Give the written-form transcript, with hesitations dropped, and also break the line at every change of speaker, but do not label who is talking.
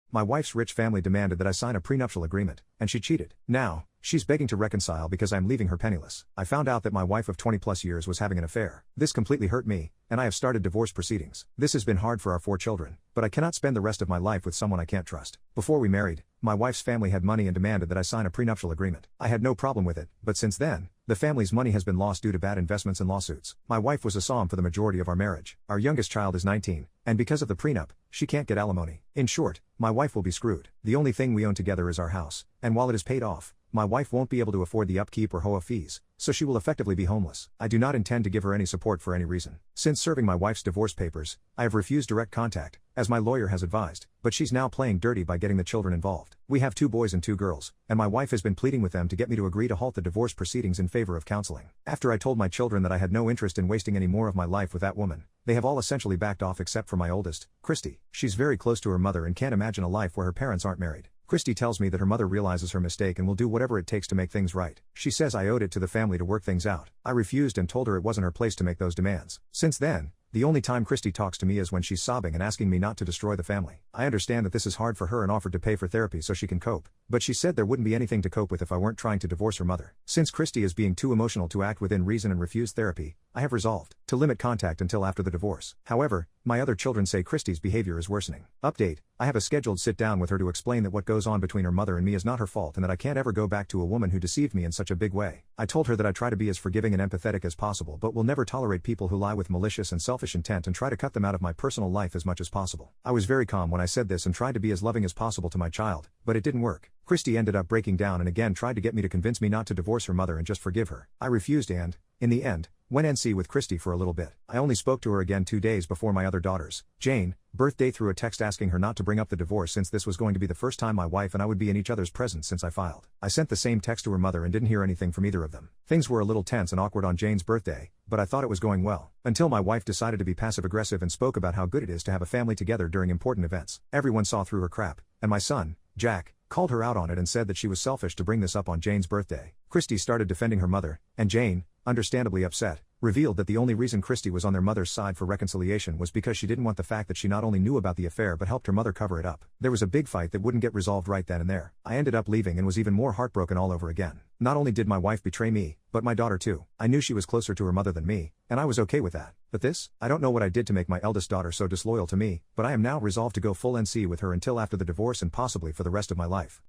My wife's rich family demanded that I sign a prenuptial agreement, and she cheated. Now, she's begging to reconcile because I'm leaving her penniless. I found out that my wife of 20 plus years was having an affair. This completely hurt me, and I have started divorce proceedings. This has been hard for our 4 children, but I cannot spend the rest of my life with someone I can't trust. Before we married, my wife's family had money and demanded that I sign a prenuptial agreement. I had no problem with it, but since then, the family's money has been lost due to bad investments and lawsuits. My wife was a psalm for the majority of our marriage. Our youngest child is 19, and because of the prenup, she can't get alimony. In short, my wife will be screwed. The only thing we own together is our house, and while it is paid off, my wife won't be able to afford the upkeep or HOA fees, so she will effectively be homeless. I do not intend to give her any support for any reason. Since serving my wife's divorce papers, I have refused direct contact, as my lawyer has advised, but she's now playing dirty by getting the children involved. We have 2 boys and 2 girls, and my wife has been pleading with them to get me to agree to halt the divorce proceedings in favor of counseling. After I told my children that I had no interest in wasting any more of my life with that woman, they have all essentially backed off except for my oldest, Christy. She's very close to her mother and can't imagine a life where her parents aren't married. Christy tells me that her mother realizes her mistake and will do whatever it takes to make things right. She says I owed it to the family to work things out. I refused and told her it wasn't her place to make those demands. Since then, the only time Christy talks to me is when she's sobbing and asking me not to destroy the family. I understand that this is hard for her and offered to pay for therapy so she can cope, but she said there wouldn't be anything to cope with if I weren't trying to divorce her mother. Since Christy is being too emotional to act within reason and refuse therapy, I have resolved to limit contact until after the divorce. However, my other children say Christy's behavior is worsening. Update: I have a scheduled sit down with her to explain that what goes on between her mother and me is not her fault and that I can't ever go back to a woman who deceived me in such a big way. I told her that I try to be as forgiving and empathetic as possible but will never tolerate people who lie with malicious and selfish intent and try to cut them out of my personal life as much as possible. I was very calm when I said this and tried to be as loving as possible to my child, but it didn't work. Christy ended up breaking down and again tried to get me to convince me not to divorce her mother and just forgive her. I refused and, in the end, went NC with Christy for a little bit. I only spoke to her again 2 days before my other daughter's, Jane, birthday through a text asking her not to bring up the divorce since this was going to be the first time my wife and I would be in each other's presence since I filed. I sent the same text to her mother and didn't hear anything from either of them. Things were a little tense and awkward on Jane's birthday, but I thought it was going well, until my wife decided to be passive-aggressive and spoke about how good it is to have a family together during important events. Everyone saw through her crap, and my son, Jack, called her out on it and said that she was selfish to bring this up on Jane's birthday. Christy started defending her mother, and Jane, understandably upset, revealed that the only reason Christy was on their mother's side for reconciliation was because she didn't want the fact that she not only knew about the affair but helped her mother cover it up. There was a big fight that wouldn't get resolved right then and there. I ended up leaving and was even more heartbroken all over again. Not only did my wife betray me, but my daughter too. I knew she was closer to her mother than me, and I was okay with that. But this? I don't know what I did to make my eldest daughter so disloyal to me, but I am now resolved to go full NC with her until after the divorce and possibly for the rest of my life.